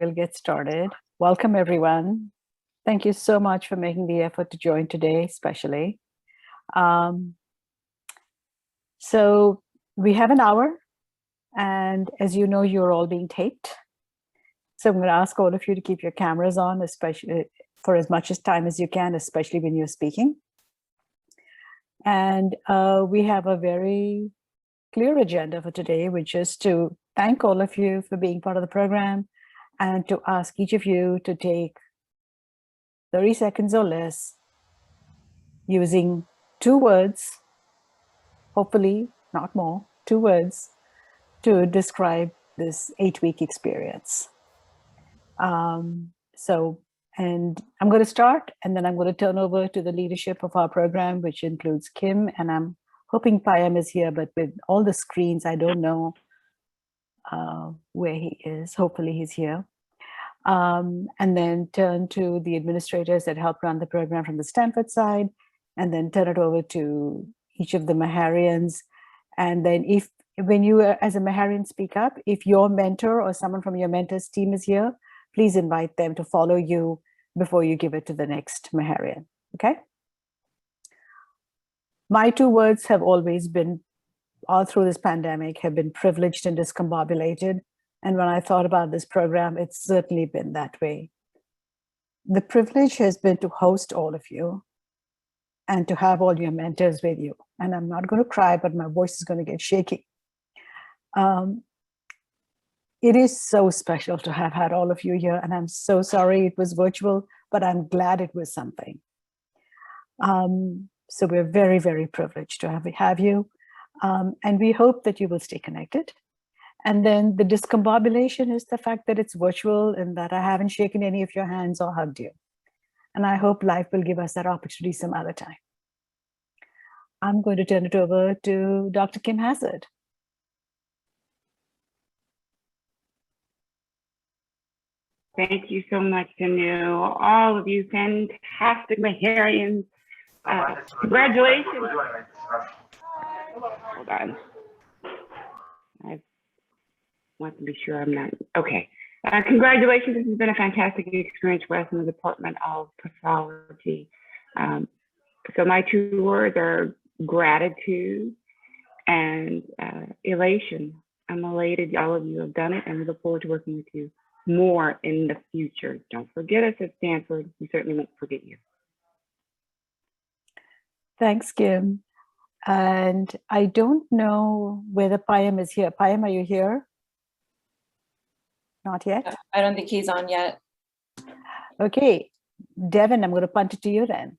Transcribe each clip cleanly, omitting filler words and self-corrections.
We'll get started. Welcome, everyone. Thank you so much for making the effort to join today, especially. So we have an hour, and as you know, you're all being taped. So I'm going to ask all of you to keep your cameras on, especially for as much time as you can, especially when you're speaking. And we have a very clear agenda for today, which is to thank all of you for being part of the program and to ask each of you to take 30 seconds or less using 2 words, hopefully not more, 2 words to describe this 8-week experience. And I'm going to start, and then I'm going to turn over to the leadership of our program, which includes Kim, and I'm hoping Payam is here, but with all the screens, I don't know where he is. Hopefully he's here. And then turn to the administrators that help run the program from the Stanford side, and then turn it over to each of the Meharryans. And then when you as a Meharryan speak up, if your mentor or someone from your mentor's team is here, please invite them to follow you before you give it to the next Meharryan, okay? My 2 words have always been, all through this pandemic, have been privileged and discombobulated. And when I thought about this program, it's certainly been that way. The privilege has been to host all of you and to have all your mentors with you. And I'm not going to cry, but my voice is going to get shaky. It is so special to have had all of you here, and I'm so sorry it was virtual, but I'm glad it was something. So we're very, very privileged to have you, and we hope that you will stay connected. And then the discombobulation is the fact that it's virtual and that I haven't shaken any of your hands or hugged you. And I hope life will give us that opportunity some other time. I'm going to turn it over to Dr. Kim Hazard. Thank you so much, Tanu. All of you fantastic Meharryans. Congratulations. Hold on. I want to be sure I'm not, okay. Congratulations, this has been a fantastic experience for us in the Department of Pathology. So my 2 words are gratitude and elation. I'm elated all of you have done it, and we look forward to working with you more in the future. Don't forget us at Stanford. We certainly won't forget you. Thanks, Kim. And I don't know whether Payam is here. Payam, are you here? Not yet? I don't think he's on yet. Okay, Devin, I'm going to punt it to you then.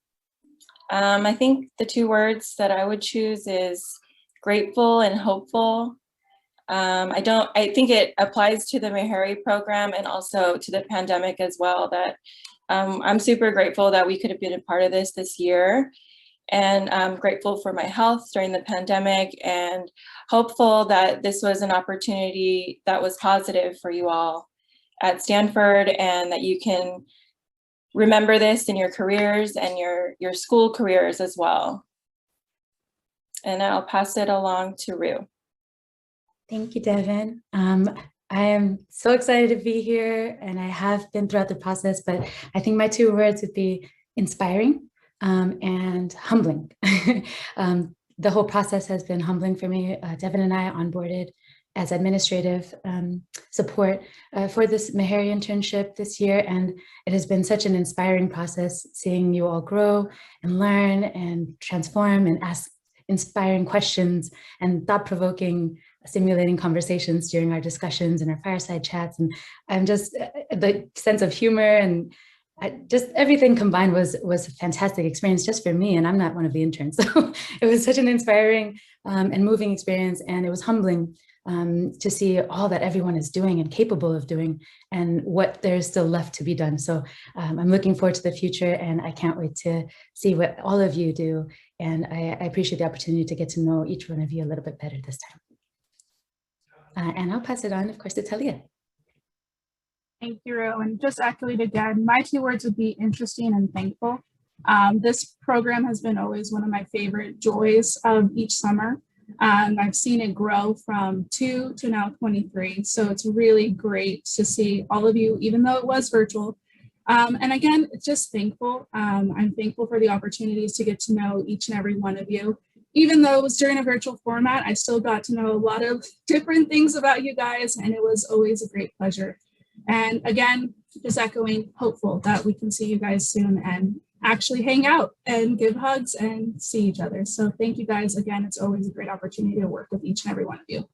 I think the 2 words that I would choose is grateful and hopeful. I think it applies to the Meharry program and also to the pandemic as well, that I'm super grateful that we could have been a part of this year. And I'm grateful for my health during the pandemic and hopeful that this was an opportunity that was positive for you all at Stanford, and that you can remember this in your careers and your school careers as well. And I'll pass it along to Rue. Thank you, Devin. I am so excited to be here, and I have been throughout the process, but I think my 2 words would be inspiring and humbling. The whole process has been humbling for me. Devin and I onboarded as administrative support for this Meharry internship this year, and it has been such an inspiring process seeing you all grow and learn and transform and ask inspiring questions and thought-provoking stimulating conversations during our discussions and our fireside chats. And I'm just, the sense of humor and just everything combined was a fantastic experience just for me, and I'm not one of the interns. So it was such an inspiring and moving experience, and it was humbling to see all that everyone is doing and capable of doing and what there's still left to be done. So I'm looking forward to the future, and I can't wait to see what all of you do. And I appreciate the opportunity to get to know each one of you a little bit better this time. And I'll pass it on, of course, to Talia. Thank you, Ru. And just echoing again, my 2 words would be interesting and thankful. This program has been always one of my favorite joys of each summer. I've seen it grow from 2 to now 23. So it's really great to see all of you, even though it was virtual. And again, just thankful. I'm thankful for the opportunities to get to know each and every one of you. Even though it was during a virtual format, I still got to know a lot of different things about you guys, and it was always a great pleasure. And again, just echoing, hopeful that we can see you guys soon and actually hang out and give hugs and see each other. So thank you guys again. It's always a great opportunity to work with each and every one of you.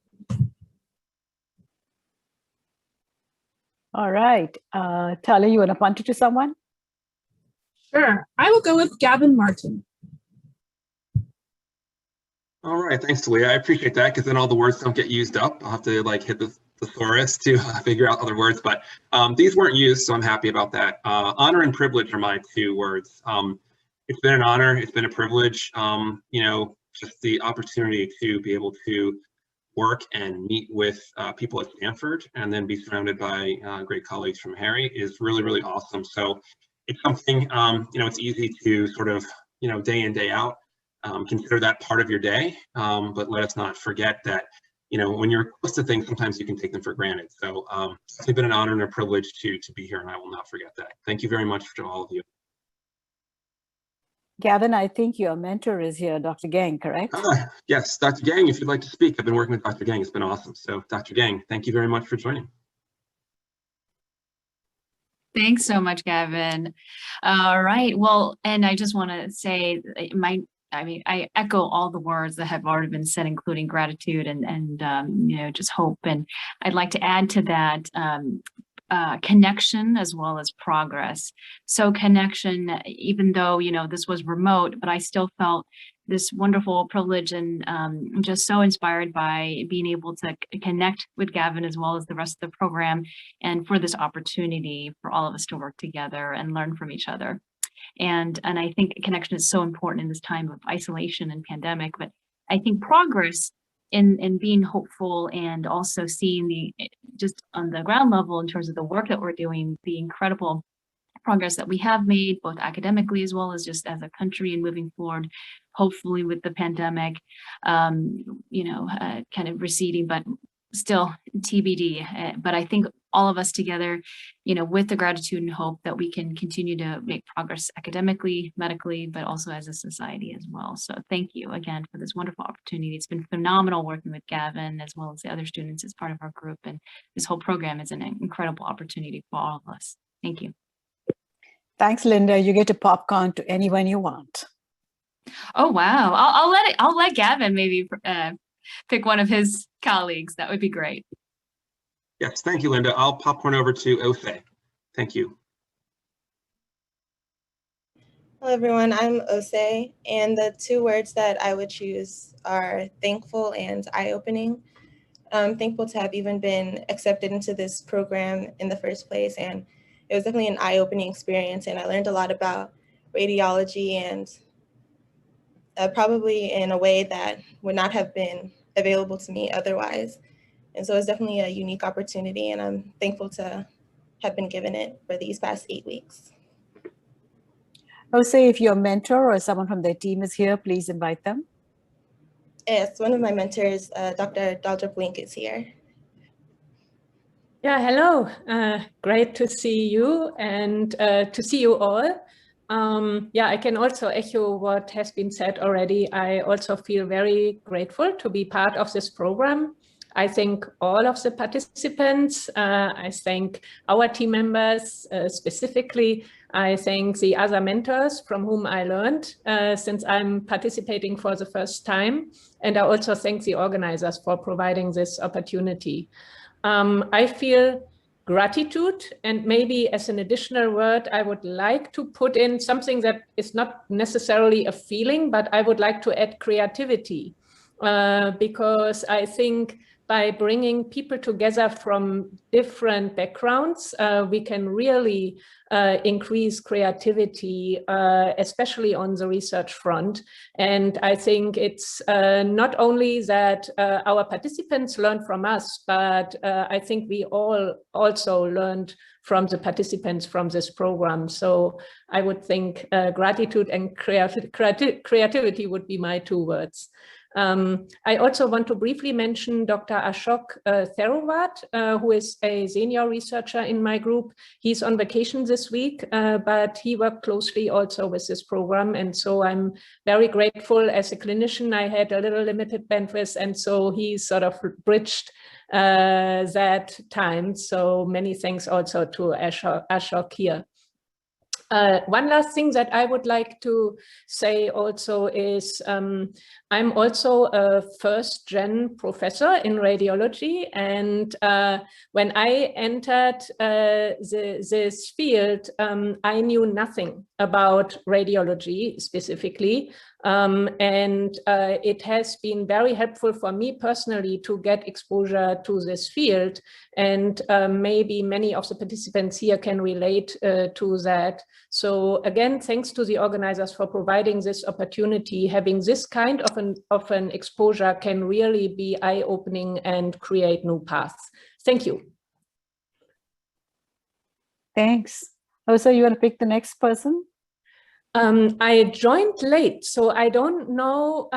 All right. Tala, you want to punt it to someone? Sure. I will go with Gavin Martin. All right, thanks, Talia. I appreciate that because then all the words don't get used up. I'll have to like hit the thesaurus to figure out other words, but these weren't used, so I'm happy about that. Honor and privilege are my 2 words. It's been an honor, it's been a privilege, you know, just the opportunity to be able to work and meet with people at Stanford and then be surrounded by great colleagues from Meharry is really, really awesome. So it's something, you know, it's easy to sort of, you know, day in, day out, consider that part of your day, but let us not forget that, you know, when you're close to things, sometimes you can take them for granted. So it's been an honor and a privilege to be here, and I will not forget that. Thank you very much to all of you. Gavin, I think your mentor is here, Dr. Gang, correct? Yes, Dr. Gang, if you'd like to speak. I've been working with Dr. Gang. It's been awesome. So Dr. Gang, thank you very much for joining. Thanks so much, Gavin. All right. Well, and I just want to say I echo all the words that have already been said, including gratitude and you know, just hope. And I'd like to add to that connection as well as progress. So connection, even though, you know, this was remote, but I still felt this wonderful privilege and just so inspired by being able to connect with Gavin as well as the rest of the program, and for this opportunity for all of us to work together and learn from each other. And I think connection is so important in this time of isolation and pandemic, but I think progress in being hopeful and also seeing the, just on the ground level in terms of the work that we're doing, the incredible progress that we have made, both academically as well as just as a country and moving forward, hopefully with the pandemic, you know, kind of receding, but still TBD. But I think all of us together, you know, with the gratitude and hope that we can continue to make progress academically, medically, but also as a society as well. So thank you again for this wonderful opportunity. It's been phenomenal working with Gavin as well as the other students as part of our group. And this whole program is an incredible opportunity for all of us. Thank you. Thanks, Linda. You get a popcorn to anyone you want. Oh, wow. I'll let Gavin maybe pick one of his colleagues. That would be great. Yes, thank you, Linda. I'll popcorn over to Othe. Thank you. Hello, everyone. I'm Othe, and the 2 words that I would choose are thankful and eye-opening. I'm thankful to have even been accepted into this program in the first place, and it was definitely an eye-opening experience, and I learned a lot about radiology and probably in a way that would not have been available to me otherwise. And so it's definitely a unique opportunity, and I'm thankful to have been given it for these past 8 weeks. Jose, if your mentor or someone from their team is here, please invite them. Yes, one of my mentors, Dr. Daldra Blink, is here. Yeah, hello. Great to see you and to see you all. Yeah, I can also echo what has been said already. I also feel very grateful to be part of this program. I thank all of the participants. I thank our team members specifically. I thank the other mentors from whom I learned since I'm participating for the first time. And I also thank the organizers for providing this opportunity. I feel gratitude, and maybe as an additional word, I would like to put in something that is not necessarily a feeling, but I would like to add creativity, because I think by bringing people together from different backgrounds, we can really increase creativity, especially on the research front. And I think it's not only that our participants learn from us, but I think we all also learned from the participants from this program. So I would think gratitude and creativity would be my 2 words. I also want to briefly mention Dr. Ashok Therovat, who is a senior researcher in my group. He's on vacation this week, but he worked closely also with this program. And so I'm very grateful. As a clinician, I had a little limited bandwidth, and so he sort of bridged that time. So many thanks also to Ashok here. One last thing that I would like to say also is I'm also a first-gen professor in radiology, and when I entered this field, I knew nothing about radiology specifically, and it has been very helpful for me personally to get exposure to this field, and maybe many of the participants here can relate to that. So again, thanks to the organizers for providing this opportunity. Having this kind of an exposure can really be eye-opening and create new paths. Thank you. Thanks. Oh, so you want to pick the next person? I joined late, so I don't know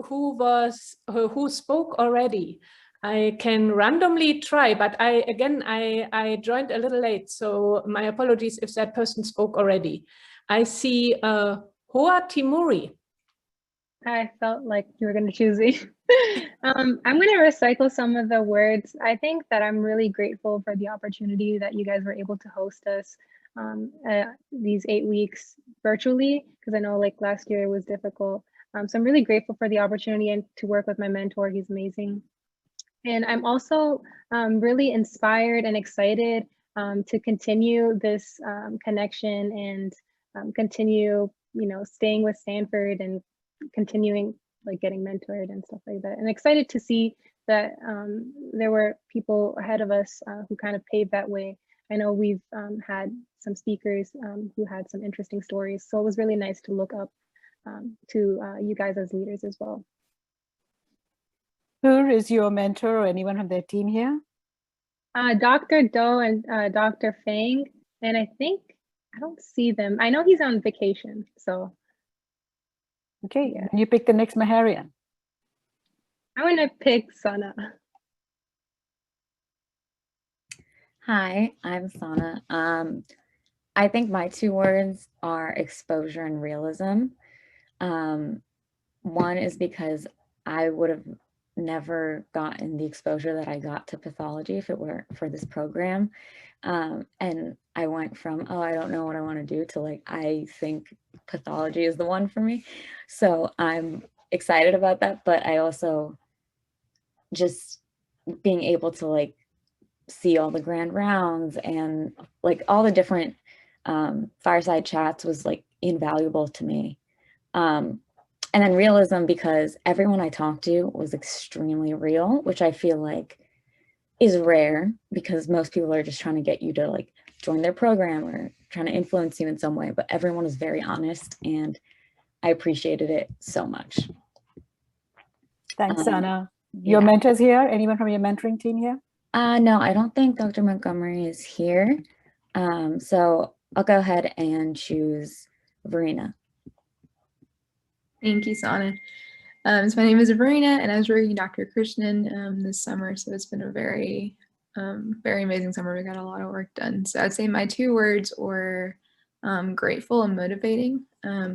who spoke already. I can randomly try, but I joined a little late, so my apologies if that person spoke already. I see Hoa Timuri. I felt like you were going to choose me. I'm going to recycle some of the words. I think that I'm really grateful for the opportunity that you guys were able to host us these 8 weeks virtually, because I know like last year it was difficult. So I'm really grateful for the opportunity and to work with my mentor. He's amazing. And I'm also really inspired and excited to continue this connection and continue, staying with Stanford and continuing like getting mentored and stuff like that. And excited to see that there were people ahead of us who kind of paved that way. I know we've had some speakers who had some interesting stories. So it was really nice to look up to you guys as leaders as well. Who is your mentor or anyone from their team here? Dr. Do and Dr. Fang. And I think, I don't see them. I know he's on vacation, so. Okay, yeah. You pick the next Meharryan. I'm gonna pick Sana. Hi, I'm Sana. I think my 2 words are exposure and realism. One is because I would have never gotten the exposure that I got to pathology if it were for this program. And I went from, oh, I don't know what I want to do to like, I think pathology is the one for me. So I'm excited about that, but I also just being able to like see all the grand rounds and like all the different fireside chats was like invaluable to me. And then realism, because everyone I talked to was extremely real, which I feel like is rare because most people are just trying to get you to like join their program or trying to influence you in some way, but everyone was very honest and I appreciated it so much. Thanks, Anna. Your mentors here? Anyone from your mentoring team here? No, I don't think Dr. Montgomery is here. So I'll go ahead and choose Verena. Thank you, Sana. So my name is Verena, and I was working with Dr. Krishnan this summer, so it's been a very, very amazing summer. We got a lot of work done. So I'd say my 2 words were grateful and motivating.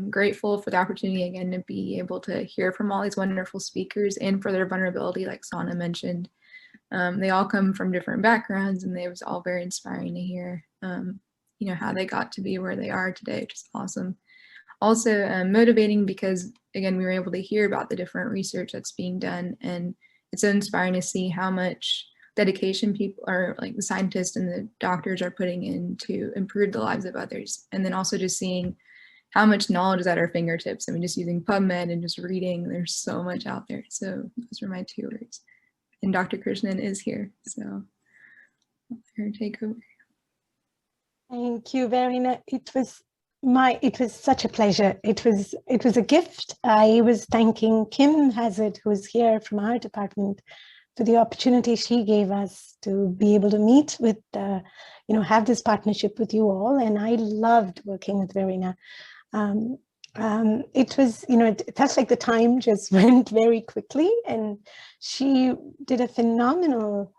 Grateful for the opportunity again to be able to hear from all these wonderful speakers and for their vulnerability, like Sana mentioned. They all come from different backgrounds, and it was all very inspiring to hear, how they got to be where they are today, which is awesome. Also motivating because, again, we were able to hear about the different research that's being done, and it's so inspiring to see how much dedication people are, like the scientists and the doctors are putting in to improve the lives of others. And then also just seeing how much knowledge is at our fingertips. I mean, just using PubMed and just reading, there's so much out there. So those were my 2 words. And Dr. Krishnan is here, so I'll let her take over. Thank you, Verena. It was such a pleasure. It was a gift. I was thanking Kim Hazard, who's here from our department, for the opportunity she gave us to be able to meet with, have this partnership with you all. And I loved working with Verena. It was, it felt like the time just went very quickly, and she did a phenomenal,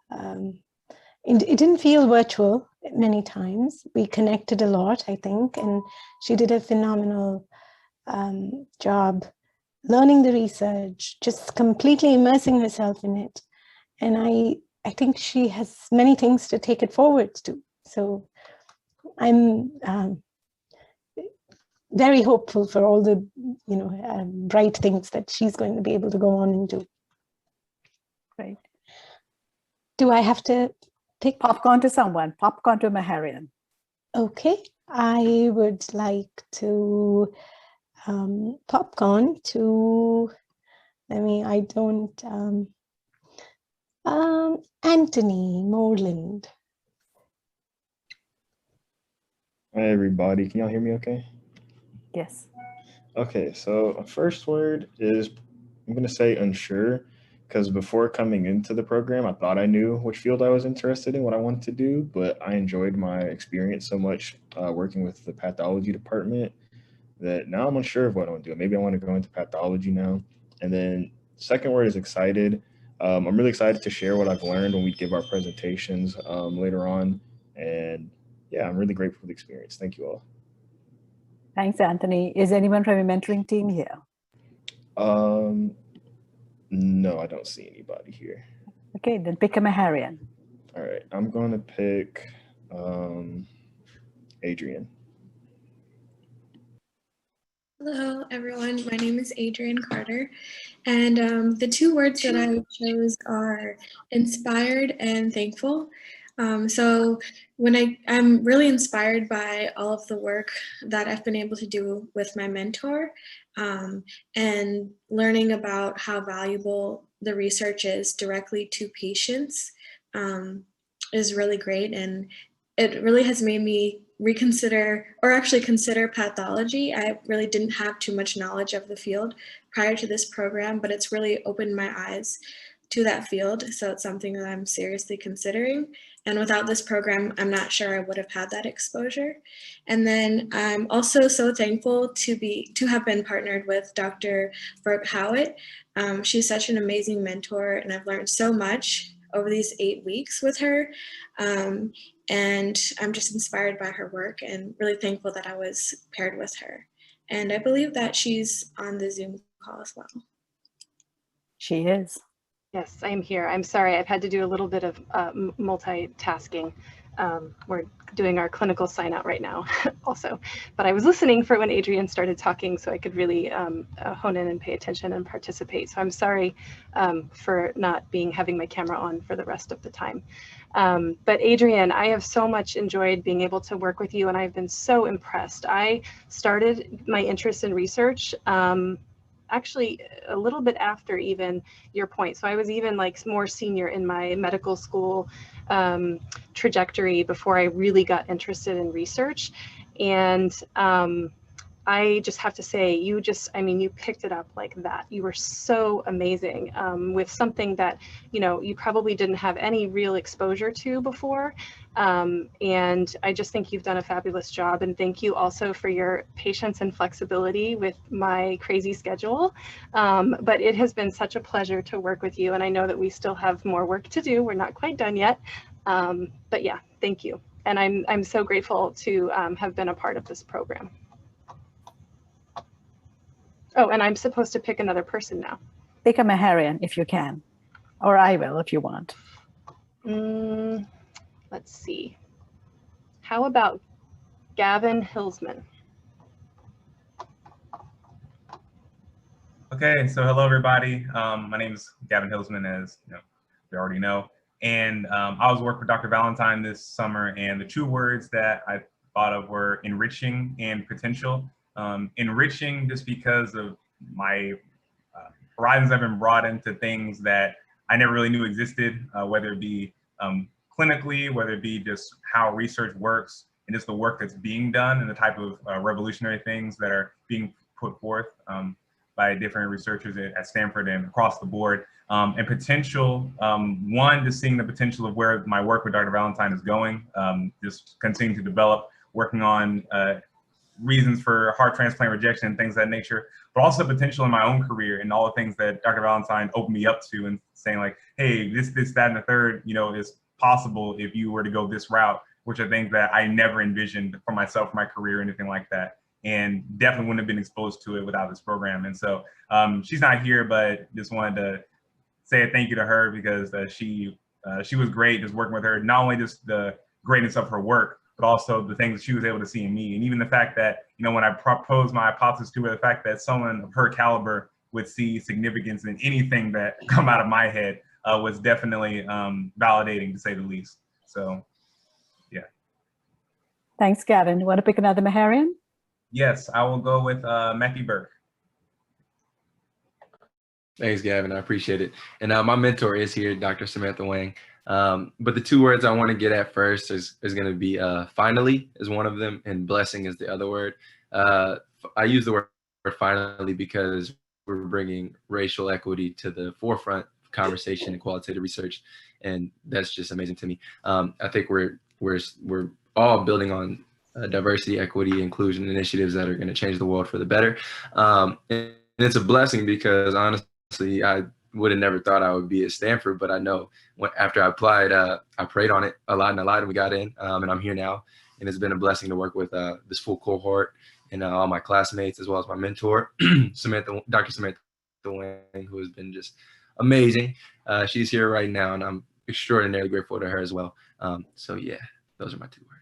it didn't feel virtual many times. We connected a lot, I think, and she did a phenomenal job learning the research, just completely immersing herself in it. And I think she has many things to take it forward to. So I'm very hopeful for all the, bright things that she's going to be able to go on and do. Great. Do I have to pick? Popcorn to someone, popcorn to Meharry. Okay, I would like to popcorn to, Anthony Morland. Hi, everybody. Can y'all hear me okay? Yes. Okay, so first word is, I'm going to say unsure, because before coming into the program, I thought I knew which field I was interested in, what I wanted to do, but I enjoyed my experience so much working with the pathology department that now I'm unsure of what I want to do. Maybe I want to go into pathology now. And then second word is excited. I'm really excited to share what I've learned when we give our presentations later on. And yeah, I'm really grateful for the experience. Thank you all. Thanks, Anthony. Is anyone from your mentoring team here? No, I don't see anybody here. Okay, then pick a Meharry. All right, I'm going to pick Adrienne. Hello, everyone. My name is Adrienne Carter, and the two words that I chose are inspired and thankful. So when I'm really inspired by all of the work that I've been able to do with my mentor, and learning about how valuable the research is directly to patients is really great, and it really has made me reconsider, or actually consider, pathology. I really didn't have too much knowledge of the field prior to this program, but it's really opened my eyes to that field. So it's something that I'm seriously considering. And without this program, I'm not sure I would have had that exposure. And then I'm also so thankful to have been partnered with Dr. Brooke Howitt. She's such an amazing mentor, and I've learned so much over these 8 weeks with her. And I'm just inspired by her work and really thankful that I was paired with her. And I believe that she's on the Zoom call as well. She is. Yes, I am here. I'm sorry, I've had to do a little bit of multitasking. We're doing our clinical sign out right now also, but I was listening for when Adrienne started talking so I could really hone in and pay attention and participate. So I'm sorry for not having my camera on for the rest of the time. But Adrienne, I have so much enjoyed being able to work with you, and I've been so impressed. I started my interest in research actually a little bit after even your point. So I was even like more senior in my medical school trajectory before I really got interested in research. And I just have to say, you picked it up like that. You were so amazing with something that, you probably didn't have any real exposure to before. And I just think you've done a fabulous job. And thank you also for your patience and flexibility with my crazy schedule. But it has been such a pleasure to work with you. And I know that we still have more work to do. We're not quite done yet. But yeah, thank you. And I'm so grateful to have been a part of this program. Oh, and I'm supposed to pick another person now. Pick a Meharry if you can, or I will if you want. Let's see. How about Gavin Hillsman? Okay, so hello everybody. My name is Gavin Hillsman, as you already know, and I was working with Dr. Valentine this summer, and the two words that I thought of were enriching and potential. Enriching just because of my horizons have been brought into things that I never really knew existed, whether it be clinically, whether it be just how research works and just the work that's being done and the type of revolutionary things that are being put forth by different researchers at Stanford and across the board. And potential, one, just seeing the potential of where my work with Dr. Valentine is going, just continuing to develop, working on reasons for heart transplant rejection and things of that nature, but also the potential in my own career and all the things that Dr. Valentine opened me up to, and saying like, hey, this, that, and the third, you know, is possible if you were to go this route, which are things that I never envisioned for myself, for my career, or anything like that. And definitely wouldn't have been exposed to it without this program. And so she's not here, but just wanted to say a thank you to her, because she was great just working with her, not only just the greatness of her work, but also the things she was able to see in me. And even the fact that, you know, when I proposed my hypothesis to her, the fact that someone of her caliber would see significance in anything that come out of my head was definitely validating, to say the least. So, yeah. Thanks, Gavin. You want to pick another Meharian? Yes, I will go with Matthew Burke. Thanks, Gavin. I appreciate it. And my mentor is here, Dr. Samantha Wang. But the two words I want to get at first is going to be finally is one of them, and blessing is the other word. I use the word finally because we're bringing racial equity to the forefront of conversation and qualitative research, and that's just amazing to me. I think we're all building on diversity, equity, inclusion initiatives that are going to change the world for the better. And it's a blessing because honestly, I would have never thought I would be at Stanford, but I know after I applied, I prayed on it a lot, and we got in, and I'm here now. And it's been a blessing to work with this full cohort and all my classmates, as well as my mentor, Dr. Samantha Wang, who has been just amazing. She's here right now, and I'm extraordinarily grateful to her as well. So yeah, those are my two words.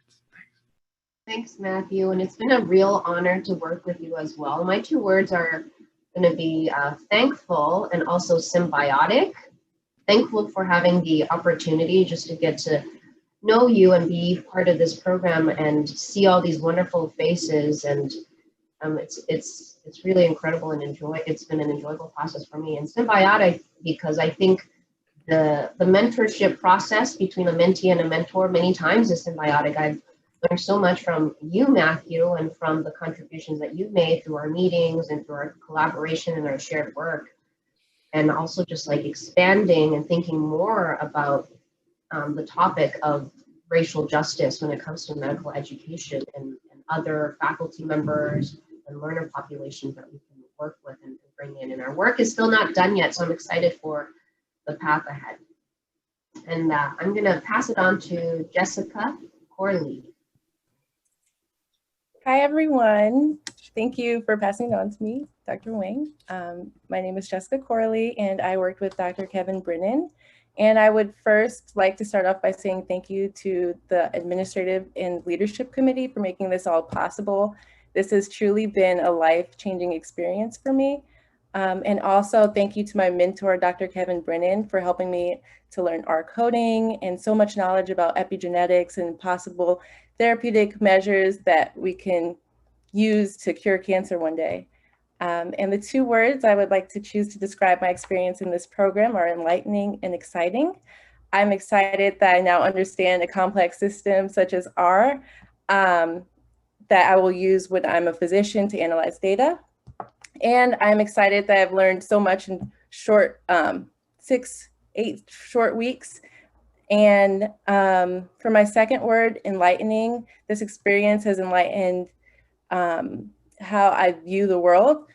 Thanks, Matthew. And it's been a real honor to work with you as well. My two words are going to be thankful and also symbiotic. Thankful for having the opportunity just to get to know you and be part of this program and see all these wonderful faces. And it's really incredible and it's been an enjoyable process for me. And symbiotic because I think the mentorship process between a mentee and a mentor many times is symbiotic. I've learned so much from you, Matthew, and from the contributions that you've made through our meetings and through our collaboration and our shared work. And also just like expanding and thinking more about the topic of racial justice when it comes to medical education and other faculty members and learner populations that we can work with and bring in. And our work is still not done yet, so I'm excited for the path ahead. And I'm going to pass it on to Jessica Corley. Hi, everyone. Thank you for passing it on to me, Dr. Wang. My name is Jessica Corley, and I worked with Dr. Kevin Brennan. And I would first like to start off by saying thank you to the Administrative and Leadership Committee for making this all possible. This has truly been a life-changing experience for me. And also thank you to my mentor, Dr. Kevin Brennan, for helping me to learn R coding and so much knowledge about epigenetics and possible therapeutic measures that we can use to cure cancer one day. And the two words I would like to choose to describe my experience in this program are enlightening and exciting. I'm excited that I now understand a complex system such as R that I will use when I'm a physician to analyze data. And I'm excited that I've learned so much in short, 6-8 short weeks. And for my second word, enlightening, this experience has enlightened how I view the world.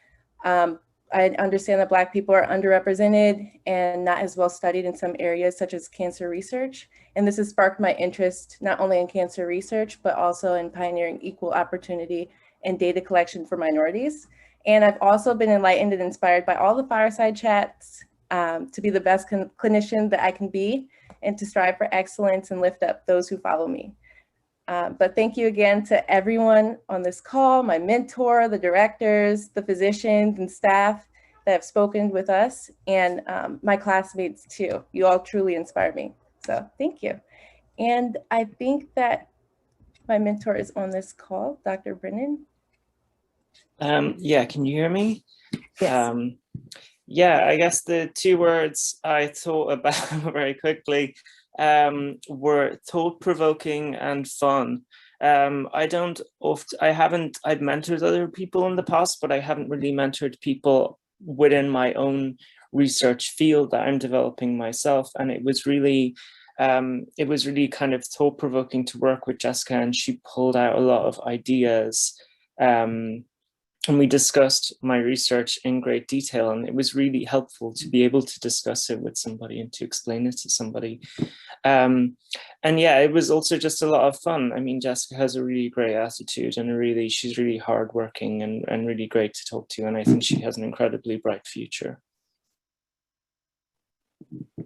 I understand that Black people are underrepresented and not as well studied in some areas such as cancer research. And this has sparked my interest not only in cancer research, but also in pioneering equal opportunity and data collection for minorities. And I've also been enlightened and inspired by all the fireside chats to be the best clinician that I can be and to strive for excellence and lift up those who follow me. But thank you again to everyone on this call, my mentor, the directors, the physicians and staff that have spoken with us, and my classmates too. You all truly inspired me. So thank you. And I think that my mentor is on this call, Dr. Brennan. Yeah, can you hear me? Yes. Yeah, I guess the two words I thought about very quickly were thought-provoking and fun. I've mentored other people in the past, but I haven't really mentored people within my own research field that I'm developing myself. And it was really kind of thought-provoking to work with Jessica, and she pulled out a lot of ideas And we discussed my research in great detail, and it was really helpful to be able to discuss it with somebody and to explain it to somebody. And yeah, it was also just a lot of fun. I mean, Jessica has a really great attitude, and she's really hardworking and really great to talk to. And I think she has an incredibly bright future.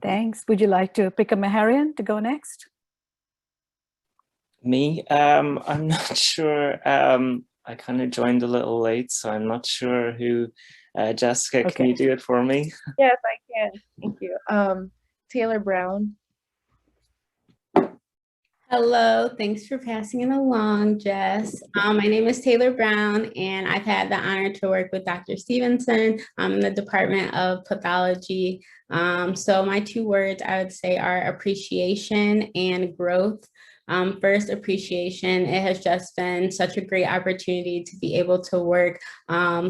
Thanks. Would you like to pick a Meharryan to go next? Me? I'm not sure. I kind of joined a little late, so I'm not sure who. Jessica, Okay. can you do it for me? Yes, I can. Thank you. Taylor Brown. Hello, thanks for passing it along, Jess. My name is Taylor Brown, and I've had the honor to work with Dr. Stevenson in the Department of Pathology. So my 2 words I would say are appreciation and growth. First, appreciation. It has just been such a great opportunity to be able to work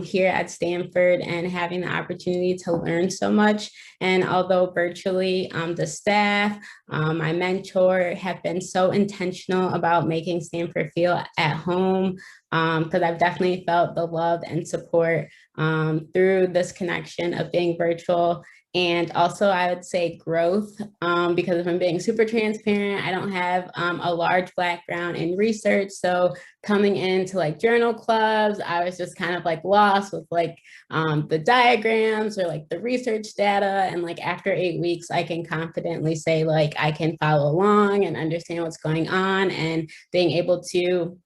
here at Stanford and having the opportunity to learn so much. And although virtually, the staff, my mentor have been so intentional about making Stanford feel at home, because I've definitely felt the love and support through this connection of being virtual. And also I would say growth, because if I'm being super transparent, I don't have a large background in research. So coming into like journal clubs, I was just kind of like lost with like the diagrams or like the research data. And like after 8 weeks, I can confidently say like I can follow along and understand what's going on, and being able to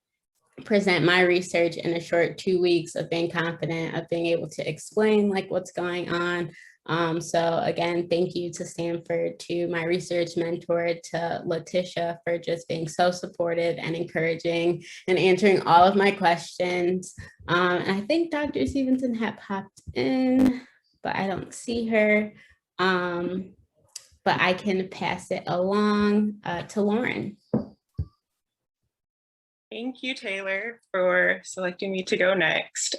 present my research in a short 2 weeks of being confident, of being able to explain like what's going on. So again, thank you to Stanford, to my research mentor, to Letitia for just being so supportive and encouraging and answering all of my questions. And I think Dr. Stevenson had popped in, but I don't see her. But I can pass it along to Lauren. Thank you, Taylor, for selecting me to go next.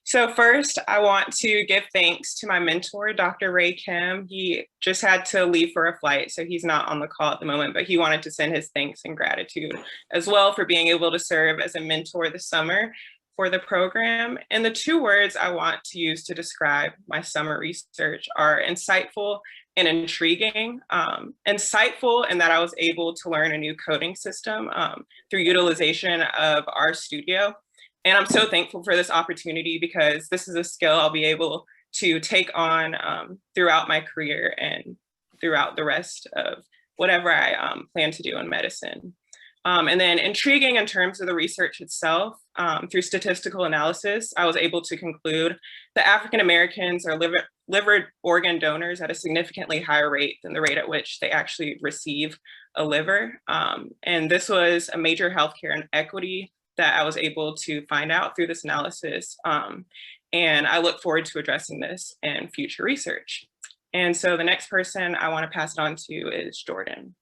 So first, I want to give thanks to my mentor, Dr. Ray Kim. He just had to leave for a flight, so he's not on the call at the moment, but he wanted to send his thanks and gratitude as well for being able to serve as a mentor this summer for the program. And the 2 words I want to use to describe my summer research are insightful and intriguing. Insightful in that I was able to learn a new coding system through utilization of RStudio. And I'm so thankful for this opportunity because this is a skill I'll be able to take on throughout my career and throughout the rest of whatever I plan to do in medicine. And then intriguing in terms of the research itself, through statistical analysis, I was able to conclude that African Americans are liver organ donors at a significantly higher rate than the rate at which they actually receive a liver. And this was a major healthcare inequity that I was able to find out through this analysis. And I look forward to addressing this in future research. And so the next person I want to pass it on to is Jordan.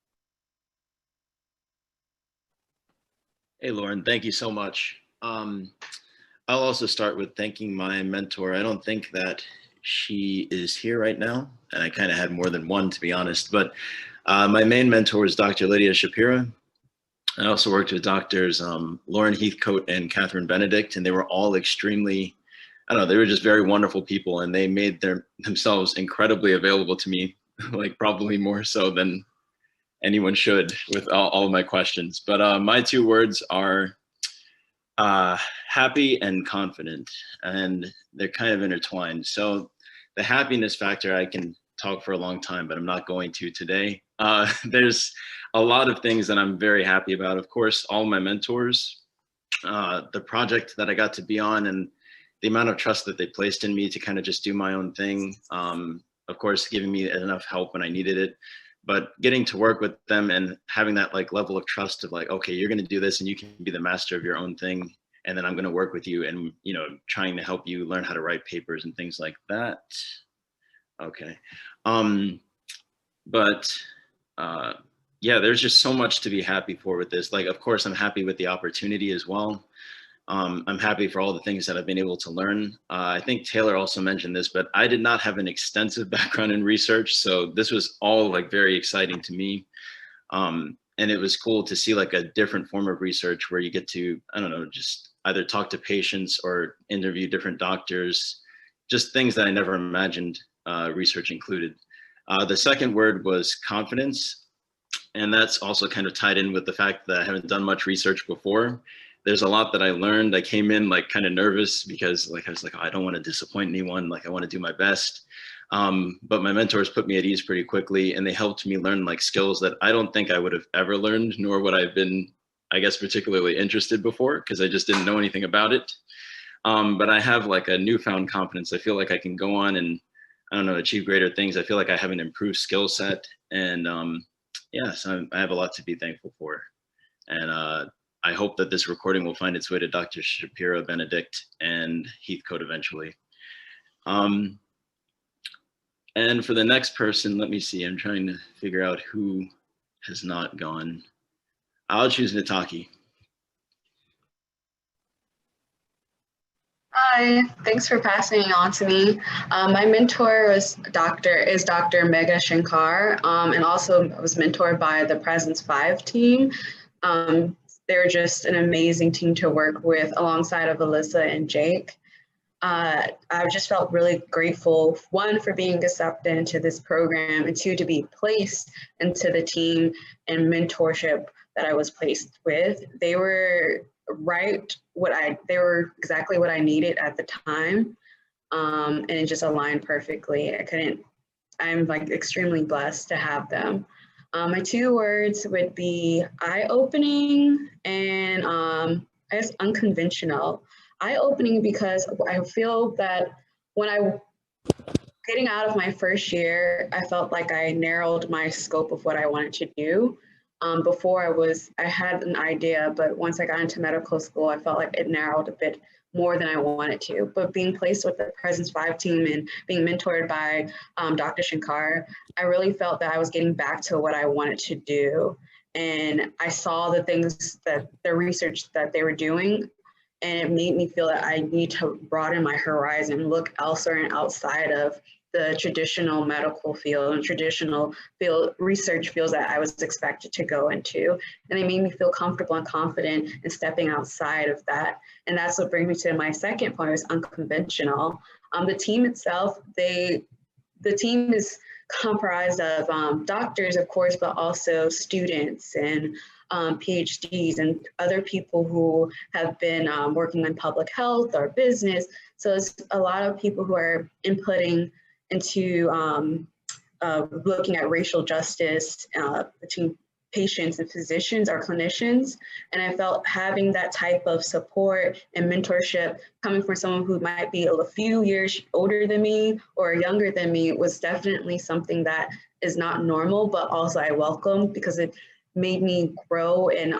Hey, Lauren, thank you so much. I'll also start with thanking my mentor. I don't think that she is here right now, and I kind of had more than one, to be honest, but my main mentor is Dr. Lydia Shapira. I also worked with doctors Lauren Heathcote and Catherine Benedict, and they were all extremely, I don't know, they were just very wonderful people, and they made themselves incredibly available to me, like probably more so than anyone should with all of my questions. But my 2 words are happy and confident, and they're kind of intertwined. So the happiness factor, I can talk for a long time, but I'm not going to today. There's a lot of things that I'm very happy about. Of course, all my mentors, the project that I got to be on, and the amount of trust that they placed in me to kind of just do my own thing. Of course, giving me enough help when I needed it, but getting to work with them and having that like level of trust of like, okay, you're going to do this and you can be the master of your own thing. And then I'm going to work with you and, you know, trying to help you learn how to write papers and things like that. Okay. Yeah, there's just so much to be happy for with this. Like, of course, I'm happy with the opportunity as well. I'm happy for all the things that I've been able to learn. I think Taylor also mentioned this, but I did not have an extensive background in research. So this was all like very exciting to me. And it was cool to see like a different form of research where you get to, I don't know, just either talk to patients or interview different doctors, just things that I never imagined research included. The second word was confidence. And that's also kind of tied in with the fact that I haven't done much research before. There's a lot that I learned. I came in like kind of nervous because I was like, oh, I don't want to disappoint anyone. Like I want to do my best. But my mentors put me at ease pretty quickly, and they helped me learn like skills that I don't think I would have ever learned, nor would I have been, I guess, particularly interested before, because I just didn't know anything about it. But I have like a newfound confidence. I feel like I can go on and, I don't know, achieve greater things. I feel like I have an improved skill set, and yeah, so I have a lot to be thankful for. And I hope that this recording will find its way to Dr. Shapiro, Benedict, and Heathcote eventually. And for the next person, let me see, I'm trying to figure out who has not gone. I'll choose Nataki. Hi, thanks for passing it on to me. My mentor is Dr. Megha Shankar, and also was mentored by the Presence 5 team. They're just an amazing team to work with alongside of Alyssa and Jake. I just felt really grateful, one, for being accepted into this program, and two, to be placed into the team and mentorship that I was placed with. They were they were exactly what I needed at the time, and it just aligned perfectly. I'm like extremely blessed to have them. My two words would be eye-opening and I guess unconventional. Eye-opening because I feel that getting out of my first year, I felt like I narrowed my scope of what I wanted to do. Before I had an idea, but once I got into medical school, I felt like it narrowed a bit more than I wanted to. But being placed with the Presence 5 team and being mentored by Dr. Shankar, I really felt that I was getting back to what I wanted to do. And I saw the things that the research that they were doing, and it made me feel that I need to broaden my horizon, look elsewhere and outside of the traditional medical field and traditional research fields that I was expected to go into. And it made me feel comfortable and confident in stepping outside of that. And that's what brings me to my second point, is unconventional. The team itself, the team is comprised of doctors, of course, but also students and PhDs and other people who have been working in public health or business. So it's a lot of people who are inputting into looking at racial justice between patients and physicians or clinicians. And I felt having that type of support and mentorship coming from someone who might be a few years older than me or younger than me was definitely something that is not normal, but also I welcomed, because it made me grow and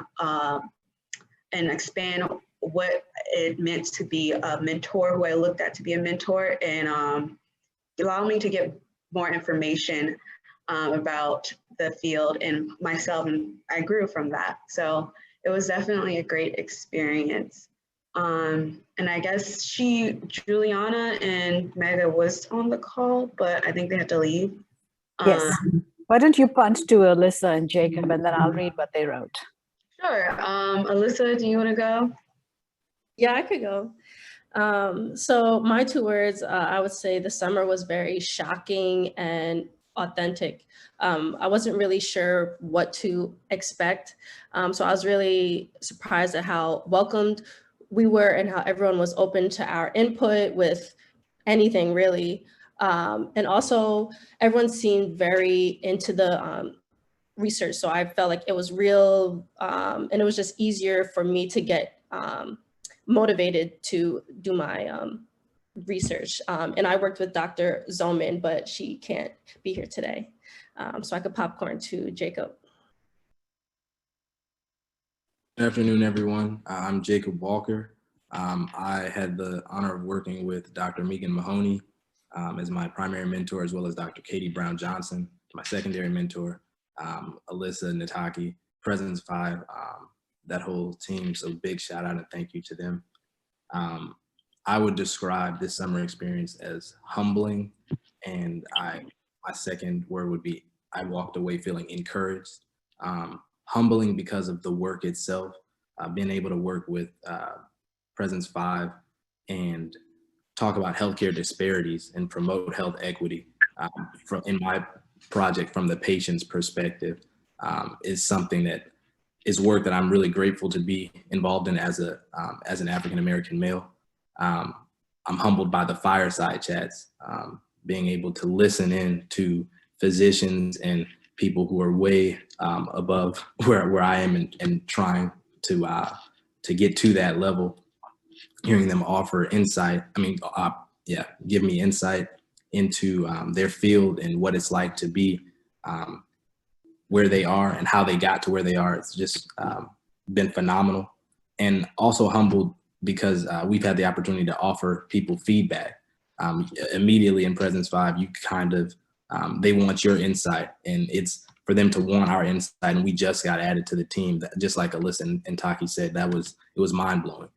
expand what it meant to be a mentor, who I looked at to be a mentor, and allow me to get more information about the field and myself, and I grew from that. So it was definitely a great experience. And I guess Juliana and Megha was on the call, but I think they had to leave. Yes. Why don't you punt to Alyssa and Jacob, and then I'll read what they wrote. Sure. Alyssa, do you want to go? Yeah, I could go. So my two words, I would say the summer was very shocking and authentic. I wasn't really sure what to expect. So I was really surprised at how welcomed we were and how everyone was open to our input with anything really. And also everyone seemed very into the research. So I felt like it was real, and it was just easier for me to get motivated to do my research. And I worked with Dr. Zollman, but she can't be here today. So I could popcorn to Jacob. Good afternoon, everyone. I'm Jacob Walker. I had the honor of working with Dr. Megan Mahoney as my primary mentor, as well as Dr. Katie Brown Johnson, my secondary mentor, Alyssa, Nataki, Presence 5, that whole team. So big shout out and thank you to them. I would describe this summer experience as humbling, and my second word would be I walked away feeling encouraged. Humbling because of the work itself, being able to work with Presence 5 and talk about healthcare disparities and promote health equity in my project from the patient's perspective is something that is work that I'm really grateful to be involved in as an African-American male. I'm humbled by the fireside chats, being able to listen in to physicians and people who are way above where I am and trying to get to that level, hearing them offer insight. Give me insight into their field and what it's like to be where they are and how they got to where they are. It's just been phenomenal. And also humbled because we've had the opportunity to offer people feedback. Immediately in Presence 5, you kind of, they want your insight, and it's for them to want our insight, and we just got added to the team. Just like Alyssa and Taki said, it was mind-blowing.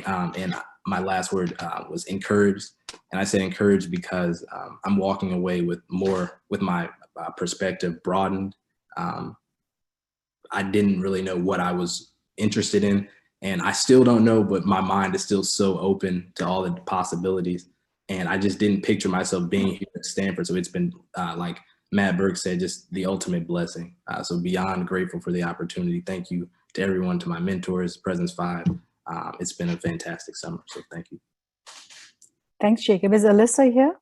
And my last word was encouraged. And I say encouraged because I'm walking away with my perspective broadened. I didn't really know what I was interested in, and I still don't know, but my mind is still so open to all the possibilities. And I just didn't picture myself being here at Stanford. So it's been, like Matt Burke said, just the ultimate blessing. So beyond grateful for the opportunity. Thank you to everyone, to my mentors, Presence 5. It's been a fantastic summer, so thank you. Thanks, Jacob. Is Alyssa here?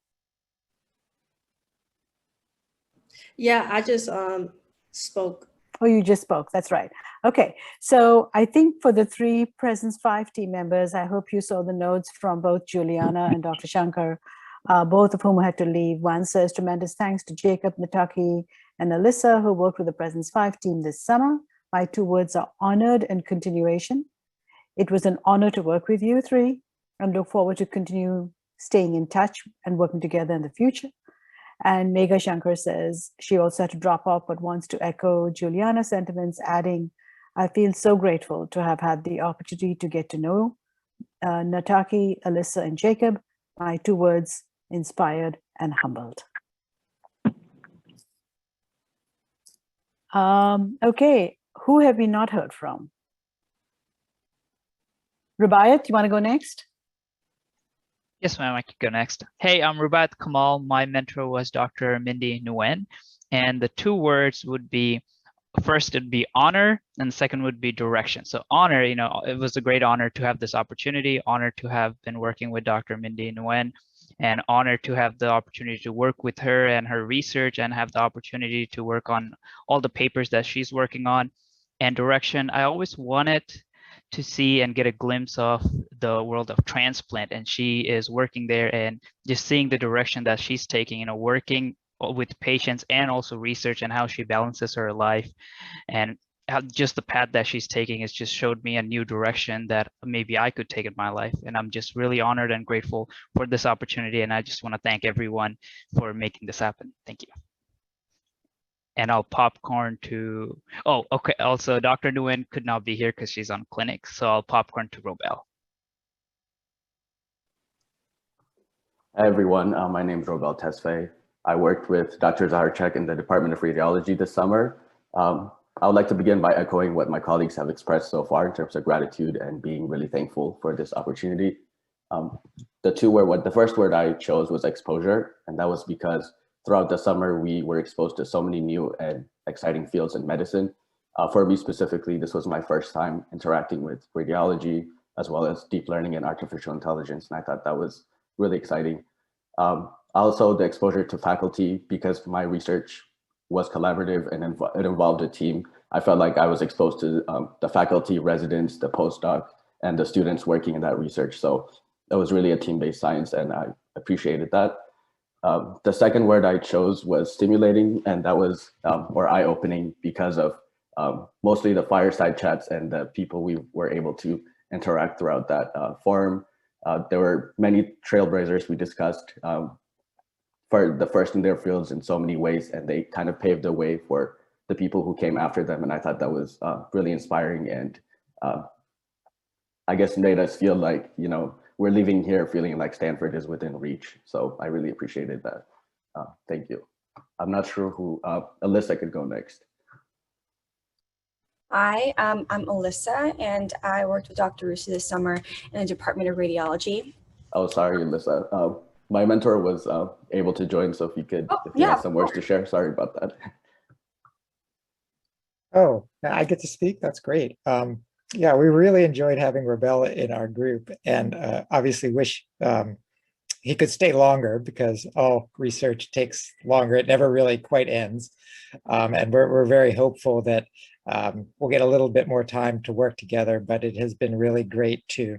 Yeah, I just spoke. Oh, you just spoke. That's right. Okay. So I think for the 3 Presence 5 team members, I hope you saw the notes from both Juliana and Dr. Shankar, both of whom had to leave. One says tremendous thanks to Jacob, Nataki, and Alyssa, who worked with the Presence 5 team this summer. My 2 words are honored and continuation. It was an honor to work with you 3 and look forward to continue staying in touch and working together in the future. And Megha Shankar says she also had to drop off, but wants to echo Juliana's sentiments, adding, I feel so grateful to have had the opportunity to get to know Nataki, Alyssa, and Jacob. My 2 words, inspired and humbled. Okay, who have we not heard from? Rubaiyat, you want to go next? Yes, ma'am, I could go next. Hey, I'm Rubaiyat Kamal. My mentor was Dr. Mindy Nguyen, and the 2 words would be, first it'd be honor, and the second would be direction. So honor, it was a great honor to have this opportunity, honor to have been working with Dr. Mindy Nguyen, and honor to have the opportunity to work with her and her research and have the opportunity to work on all the papers that she's working on. And direction, I always wanted to see and get a glimpse of the world of transplant, and she is working there, and just seeing the direction that she's taking, working with patients and also research, and how she balances her life, and how just the path that she's taking has just showed me a new direction that maybe I could take in my life. And I'm just really honored and grateful for this opportunity, and I just want to thank everyone for making this happen. Thank you. And I'll popcorn to, oh, okay. Also, Dr. Nguyen could not be here because she's on clinic. So I'll popcorn to Robel. Hi, everyone. My name is Robel Tesfaye. I worked with Dr. Zaharchuk in the Department of Radiology this summer. I would like to begin by echoing what my colleagues have expressed so far in terms of gratitude and being really thankful for this opportunity. The first word I chose was exposure, and that was because throughout the summer, we were exposed to so many new and exciting fields in medicine. For me specifically, this was my first time interacting with radiology, as well as deep learning and artificial intelligence, and I thought that was really exciting. Also, the exposure to faculty, because my research was collaborative and it involved a team. I felt like I was exposed to the faculty, residents, the postdoc, and the students working in that research. So that was really a team-based science, and I appreciated that. The second word I chose was stimulating, and that was more eye-opening because of mostly the fireside chats and the people we were able to interact throughout that forum. There were many trailblazers we discussed for the first in their fields in so many ways, and they kind of paved the way for the people who came after them. And I thought that was really inspiring, and I guess made us feel like, we're leaving here feeling like Stanford is within reach. So I really appreciated that. Thank you. I'm not sure who, Alyssa could go next. Hi, I'm Alyssa, and I worked with Dr. Russo this summer in the Department of Radiology. Oh, sorry, Alyssa. My mentor was able to join, so if you have some words to share, sorry about that. Oh, I get to speak? That's great. Yeah, we really enjoyed having Robel in our group, and obviously wish he could stay longer because all research takes longer. It never really quite ends. And we're very hopeful that we'll get a little bit more time to work together, but it has been really great to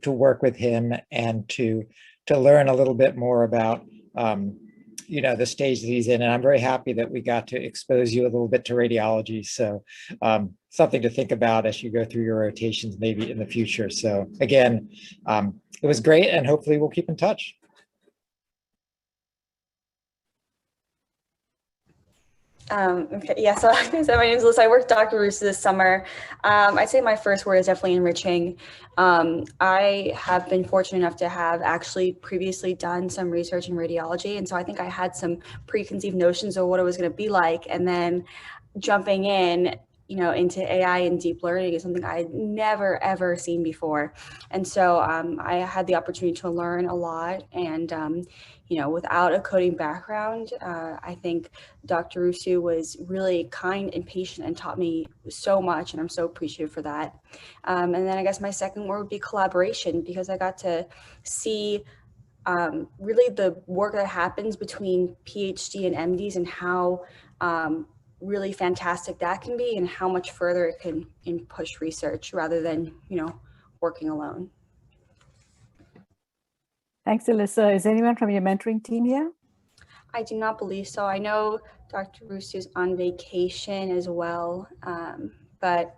work with him and to learn a little bit more about the stage that he's in. And I'm very happy that we got to expose you a little bit to radiology. So something to think about as you go through your rotations maybe in the future. So again, it was great, and hopefully we'll keep in touch. Okay, yeah, so my name is Alyssa. I worked with Dr. Russo this summer. I'd say my first word is definitely enriching. I have been fortunate enough to have actually previously done some research in radiology, and so I think I had some preconceived notions of what it was going to be like, and then jumping in, into AI and deep learning is something I'd never ever seen before, and so I had the opportunity to learn a lot. And without a coding background, I think Dr. Russo was really kind and patient and taught me so much, and I'm so appreciative for that. And then I guess my second word would be collaboration, because I got to see really the work that happens between PhD and MDs and how really fantastic that can be, and how much further it can push research rather than, working alone. Thanks, Alyssa. Is anyone from your mentoring team here? I do not believe so. I know Dr. Russo's on vacation as well, but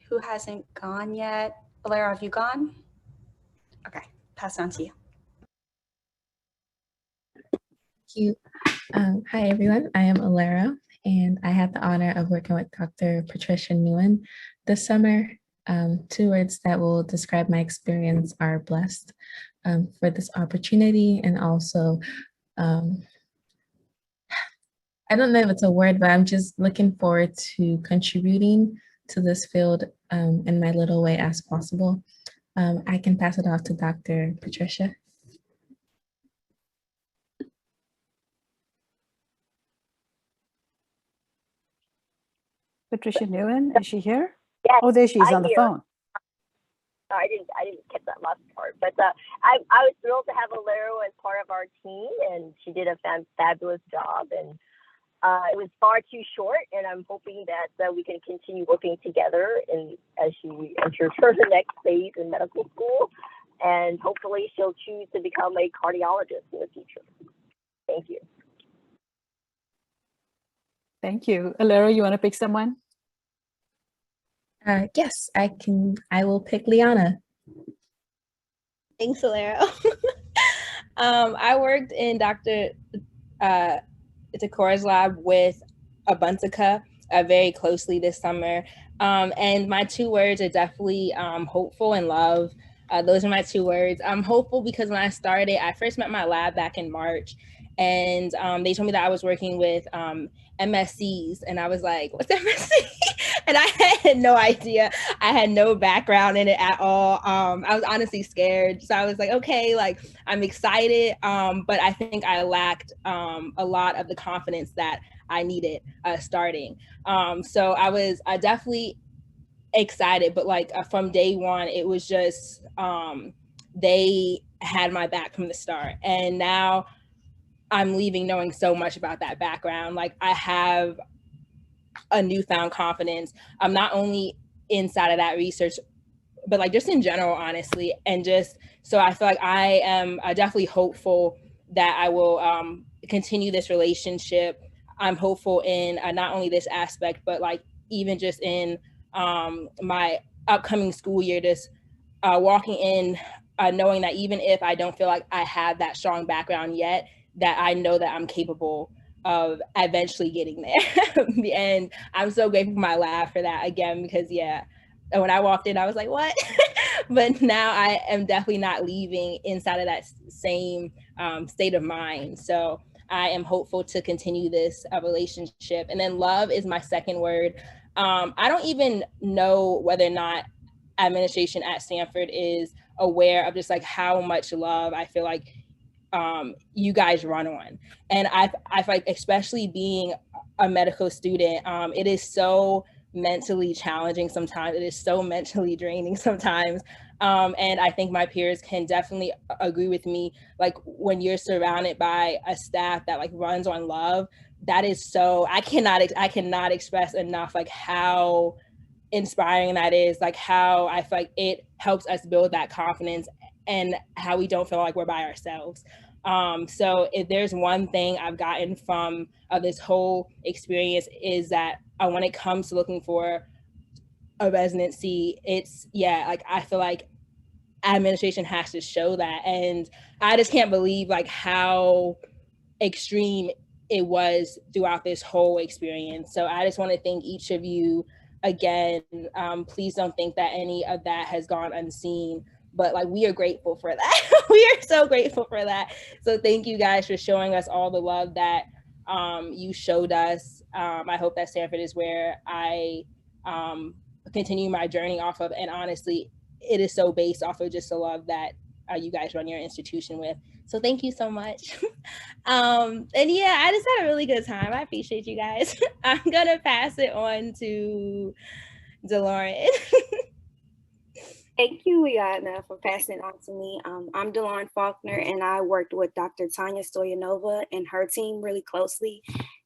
who hasn't gone yet? Valera, have you gone? Okay, pass it on to you. Thank you. Hi, everyone. I am Alera, and I had the honor of working with Dr. Patricia Nguyen this summer. Two words that will describe my experience are blessed for this opportunity, and also, I don't know if it's a word, but I'm just looking forward to contributing to this field in my little way as possible. I can pass it off to Dr. Patricia. Patricia Nguyen, is she here? Yes, Oh, there she is I'm on the here. phone. I didn't catch that last part, but I was thrilled to have Alero as part of our team, and she did a fabulous job. And it was far too short, and I'm hoping that we can continue working together as she enters her next phase in medical school, and hopefully she'll choose to become a cardiologist in the future. Thank you. Thank you. Alera, you want to pick someone? Yes, I can. I will pick Liana. Thanks, Alero. I worked in Dr. Itakora's lab with Abuntica very closely this summer. And my two words are definitely hopeful and love. Those are my two words. I'm hopeful because when I started, I first met my lab back in March, and they told me that I was working with MSCs, and I was like, what's MSC? And I had no idea. I had no background in it at all. I was honestly scared. So I was like, okay, like I'm excited, but I think I lacked a lot of the confidence that I needed starting. So I was definitely excited, but like from day one, it was just, they had my back from the start. And now I'm leaving knowing so much about that background. Like I have a newfound confidence. I'm not only inside of that research, but like just in general, honestly. And just, so I feel like I am definitely hopeful that I will continue this relationship. I'm hopeful in not only this aspect, but like even just in my upcoming school year, just walking in, knowing that even if I don't feel like I have that strong background yet, that I know that I'm capable of eventually getting there. And I'm so grateful for my lab for that again, because yeah, when I walked in, I was like, what? But now I am definitely not leaving inside of that same state of mind. So I am hopeful to continue this relationship. And then love is my second word. I don't even know whether or not administration at Stanford is aware of just like how much love I feel like you guys run on. And I feel like, especially being a medical student, it is so mentally challenging sometimes. It is so mentally draining sometimes. And I think my peers can definitely agree with me. Like when you're surrounded by a staff that like runs on love, that is so, I cannot express enough like how inspiring that is, like how I feel like it helps us build that confidence and how we don't feel like we're by ourselves. So if there's one thing I've gotten from this whole experience is that when it comes to looking for a residency, it's, yeah, like I feel like administration has to show that. And I just can't believe like how extreme it was throughout this whole experience. So I just want to thank each of you again. Please don't think that any of that has gone unseen, but like we are grateful for that. We are so grateful for that. So thank you guys for showing us all the love that you showed us. I hope that Stanford is where I continue my journey off of. And honestly, it is so based off of just the love that you guys run your institution with. So thank you so much. And yeah, I just had a really good time. I appreciate you guys. I'm gonna pass it on to DeLauren. Thank you, Liana, for passing it on to me. I'm DeLauren Faulkner, and I worked with Dr. Tanya Stoyanova and her team really closely.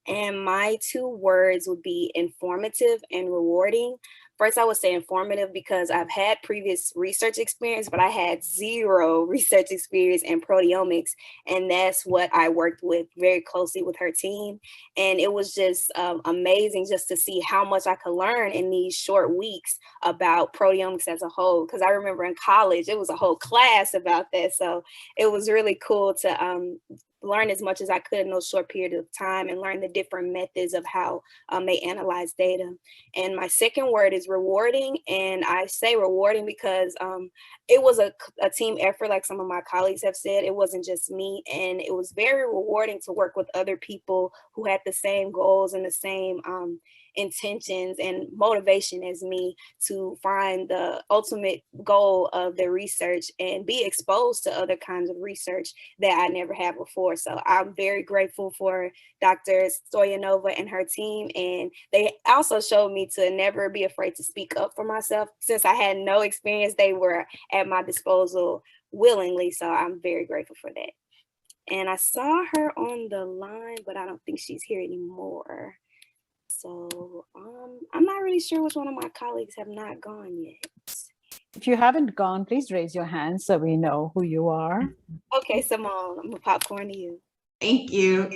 And my two words would be informative and rewarding. First, I would say informative because I've had previous research experience, but I had zero research experience in proteomics. And that's what I worked with very closely with her team. And it was just amazing just to see how much I could learn in these short weeks about proteomics as a whole. Because I remember in college, it was a whole class about that. So it was really cool to learn as much as I could in those short periods of time and learn the different methods of how they analyze data. And my second word is rewarding. And I say rewarding because it was a team effort, like some of my colleagues have said. It wasn't just me. And it was very rewarding to work with other people who had the same goals and the same intentions and motivation as me to find the ultimate goal of their research and be exposed to other kinds of research that I never had before. So I'm very grateful for Dr. Stoyanova and her team. And they also showed me to never be afraid to speak up for myself. Since I had no experience, they were at my disposal willingly. So I'm very grateful for that. And I saw her on the line, but I don't think she's here anymore. So I'm not really sure which one of my colleagues have not gone yet. If you haven't gone, please raise your hand so we know who you are. Okay, Simone, I'm gonna popcorn to you. Thank you.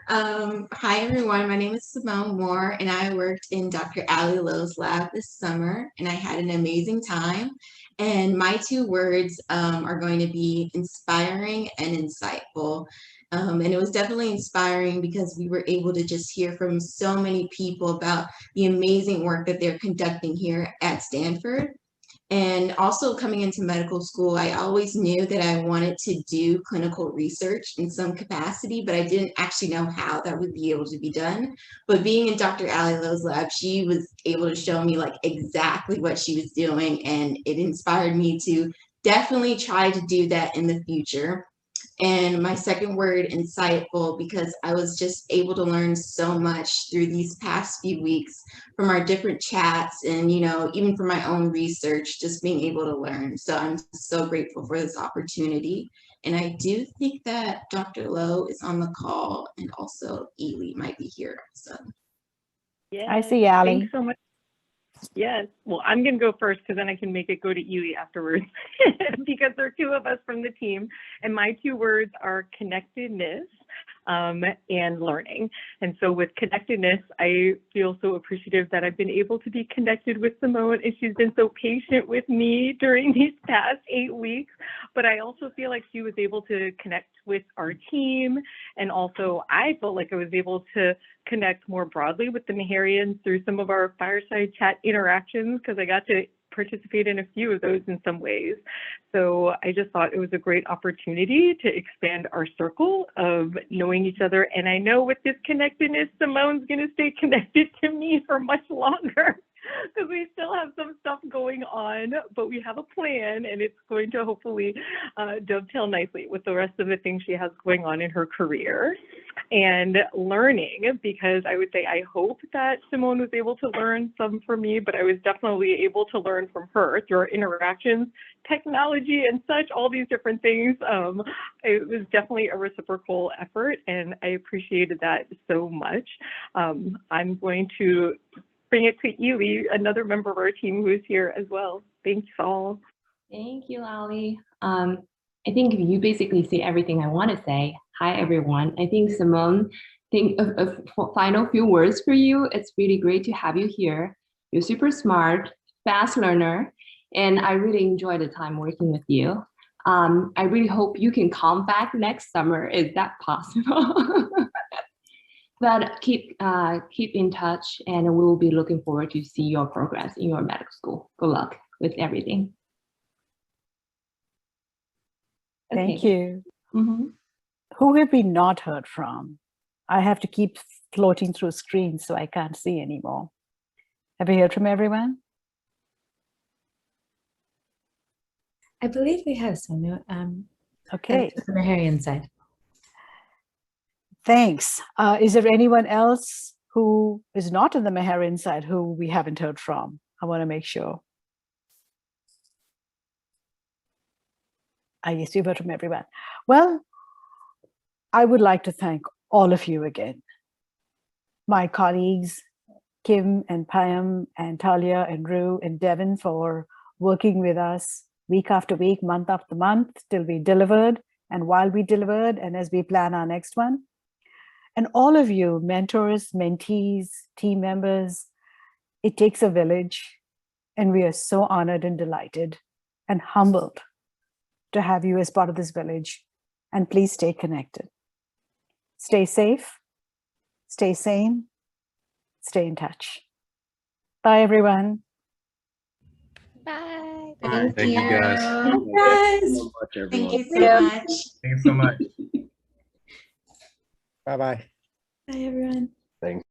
Hi, everyone. My name is Simone Moore, and I worked in Dr. Ali Lowe's lab this summer, and I had an amazing time. And my two words are going to be inspiring and insightful. And it was definitely inspiring because we were able to just hear from so many people about the amazing work that they're conducting here at Stanford. And also coming into medical school, I always knew that I wanted to do clinical research in some capacity, but I didn't actually know how that would be able to be done. But being in Dr. Ali Lowe's lab, she was able to show me like exactly what she was doing, and it inspired me to definitely try to do that in the future. And my second word, insightful, because I was just able to learn so much through these past few weeks from our different chats and, you know, even from my own research, just being able to learn. So I'm so grateful for this opportunity. And I do think that Dr. Lowe is on the call, and also Ely might be here. So yeah, I see Ali. Thanks so much. Yes, well, I'm going to go first because then I can make it go to Ely afterwards because there are two of us from the team. And my two words are connectedness and learning. And so with connectedness, I feel so appreciative that I've been able to be connected with Simone, and she's been so patient with me during these past 8 weeks. But I also feel like she was able to connect with our team. And also I felt like I was able to connect more broadly with the Meharryans through some of our fireside chat interactions, because I got to participate in a few of those in some ways. So I just thought it was a great opportunity to expand our circle of knowing each other. And I know with this connectedness, Simone's going to stay connected to me for much longer, because we still have some stuff going on, but we have a plan, and it's going to hopefully dovetail nicely with the rest of the things she has going on in her career. And learning, because I would say I hope that Simone was able to learn some from me, but I was definitely able to learn from her through our interactions, technology and such, all these different things. It was definitely a reciprocal effort, and I appreciated that so much. I'm going to bring it to Ely, another member of our team who is here as well. Thanks all. Thank you, Ali. I think you basically say everything I want to say. Hi, everyone. I think Simone, a final few words for you. It's really great to have you here. You're super smart, fast learner, and I really enjoyed the time working with you. I really hope you can come back next summer. Is that possible? But keep in touch, and we'll be looking forward to see your progress in your medical school. Good luck with everything. Thank you. Mm-hmm. Who have we not heard from? I have to keep floating through screens, so I can't see anymore. Have you heard from everyone? I believe we have some. Okay. The Meharry inside. Thanks. Is there anyone else who is not in the Meharry inside who we haven't heard from? I want to make sure. Yes, you've heard from everyone. Well, I would like to thank all of you again. My colleagues, Kim and Payam and Talia and Rue and Devin, for working with us week after week, month after month, till we delivered, and while we delivered, and as we plan our next one. And all of you, mentors, mentees, team members, it takes a village, and we are so honored and delighted and humbled to have you as part of this village. And please stay connected. Stay safe, stay sane, stay in touch. Bye, everyone. Bye. Thank you, guys. Thank you so much. Thanks so much. Bye-bye. Bye, everyone. Thanks.